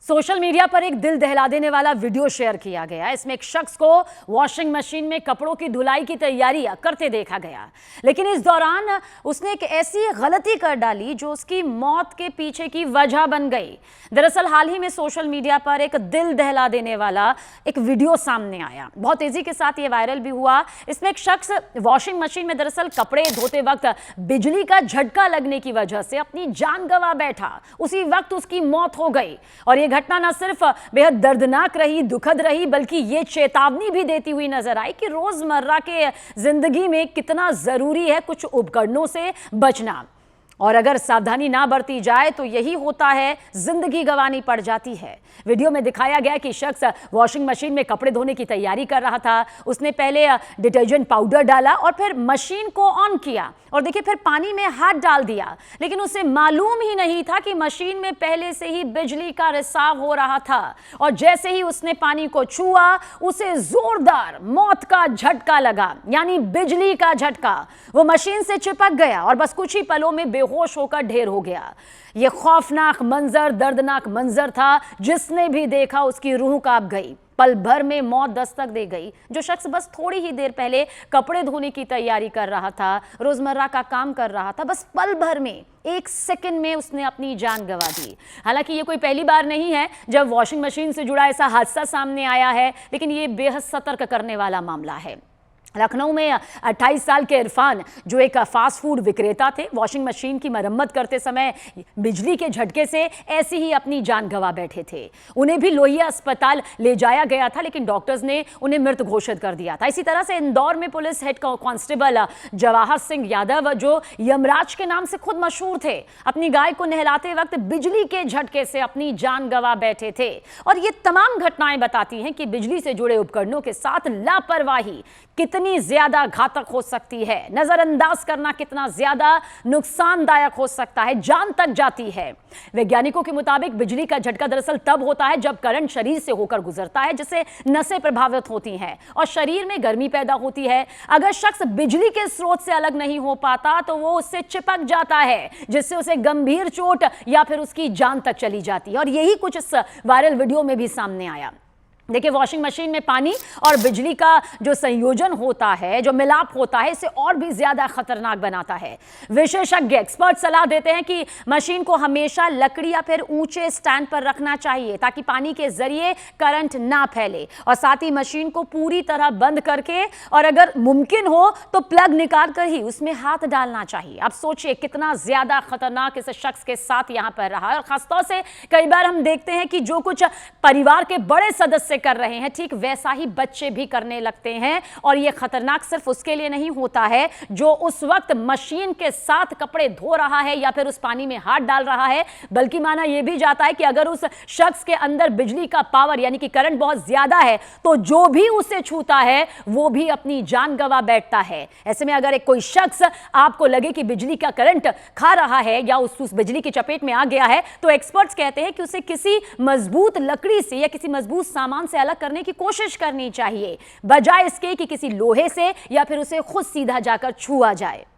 Social media पर एक दिल दहला देने वाला वीडियो शेयर किया गया। इसमें एक शख्स को वॉशिंग मशीन में कपड़ों की धुलाई की तैयारी करते देखा गया, लेकिन इस दौरान उसने एक ऐसी गलती कर डाली जो उसकी मौत के पीछे की वजह बन गई। दरअसल हाल ही में सोशल मीडिया पर एक दिल दहला देने वाला एक वीडियो सामने आया, बहुत तेजी के साथ ये वायरल भी हुआ। इसमें एक शख्स वॉशिंग मशीन में दरअसल कपड़े धोते वक्त बिजली का झटका लगने की वजह से अपनी जान गंवा बैठा। उसी वक्त उसकी मौत हो गई और ये घटना न सिर्फ बेहद दर्दनाक रही, दुखद रही, बल्कि ये चेतावनी भी देती हुई नजर आई कि रोजमर्रा के जिंदगी में कितना जरूरी है कुछ उपकरणों से बचना, और अगर सावधानी ना बरती जाए तो यही होता है, जिंदगी गंवानी पड़ जाती है। वीडियो में दिखाया गया कि शख्स वॉशिंग मशीन में कपड़े धोने की तैयारी कर रहा था। उसने पहले डिटर्जेंट पाउडर डाला और फिर मशीन को ऑन किया और देखिए फिर पानी में हाथ डाल दिया, लेकिन उसे मालूम ही नहीं था कि मशीन में पहले से ही बिजली का रिसाव हो रहा था और जैसे ही उसने पानी को छुआ उसे जोरदार मौत का झटका लगा, यानी बिजली का झटका। वो मशीन से चिपक गया और बस कुछ ही पलों में बेहोश होकर ढेर हो गया। यह खौफनाक मंजर, दर्दनाक मंजर था, जिसने भी देखा उसकी रूह कांप गई। पल भर में मौत दस्तक दे गई। जो शख्स बस थोड़ी ही देर पहले कपड़े धोने की तैयारी कर रहा था, रोजमर्रा का काम कर रहा था, बस पल भर में, एक सेकंड में उसने अपनी जान गंवा दी। हालांकि ये कोई पहली बार नहीं है जब वॉशिंग मशीन से जुड़ा ऐसा हादसा सामने आया है, लेकिन ये बेहद सतर्क करने वाला मामला है। लखनऊ में 28 साल के इरफान, जो एक फास्ट फूड विक्रेता थे, वॉशिंग मशीन की मरम्मत करते समय बिजली के झटके से ऐसी ही अपनी जान गंवा बैठे थे। उन्हें भी लोहिया अस्पताल ले जाया गया था, लेकिन डॉक्टर्स ने उन्हें मृत घोषित कर दिया था। इसी तरह से इंदौर में police head constable Jawahar Singh Yadav, जो यमराज के नाम से खुद मशहूर थे, अपनी गाय को नहलाते वक्त बिजली के झटके से अपनी जान गंवा बैठे थे। और ये तमाम घटनाएं बताती हैं कि बिजली से जुड़े उपकरणों के साथ लापरवाही कितनी ज्यादा घातक हो सकती है, नजरअंदाज करना कितना ज्यादा नुकसानदायक हो सकता है, जान तक जाती है। वैज्ञानिकों के मुताबिक बिजली का झटका दरअसल तब होता है जब करंट शरीर से होकर गुजरता है, जिससे नसें प्रभावित होती हैं और शरीर में गर्मी पैदा होती है। अगर शख्स बिजली के स्रोत से अलग नहीं हो पाता तो वो उससे चिपक जाता है, जिससे उसे गंभीर चोट या फिर उसकी जान तक चली जाती है। और यही कुछ इस वायरल वीडियो में भी सामने आया। देखिए, वॉशिंग मशीन में पानी और बिजली का जो संयोजन होता है, जो मिलाप होता है, इसे और भी ज्यादा खतरनाक बनाता है। विशेषज्ञ एक्सपर्ट सलाह देते हैं कि मशीन को हमेशा लकड़ी या फिर ऊंचे स्टैंड पर रखना चाहिए ताकि पानी के जरिए करंट ना फैले, और साथ ही मशीन को पूरी तरह बंद करके और अगर मुमकिन हो तो प्लग निकाल कर ही उसमें हाथ डालना चाहिए। अब सोचिए कितना ज्यादा खतरनाक इस शख्स के साथ यहां पर रहा है। और खासतौर से कई बार हम देखते हैं कि जो कुछ परिवार के बड़े सदस्य कर रहे हैं, ठीक वैसा ही बच्चे भी करने लगते हैं। और यह खतरनाक सिर्फ उसके लिए नहीं होता है जो उस वक्त मशीन के साथ कपड़े धो रहा है या फिर उस पानी में हाथ डाल रहा है, बल्कि माना यह भी जाता है कि अगर उस शख्स के अंदर बिजली का पावर यानी कि करंट बहुत ज्यादा है तो जो भी उसे छूता है वो भी अपनी जान गंवा बैठता है। ऐसे में अगर कोई शख्स आपको लगे कि बिजली का करंट खा रहा है या उस बिजली की चपेट में आ गया है, तो एक्सपर्ट्स कहते हैं कि उसे किसी मजबूत लकड़ी से या किसी मजबूत सामान से अलग करने की कोशिश करनी चाहिए, बजाय इसके कि किसी लोहे से या फिर उसे खुद सीधा जाकर छुआ जाए।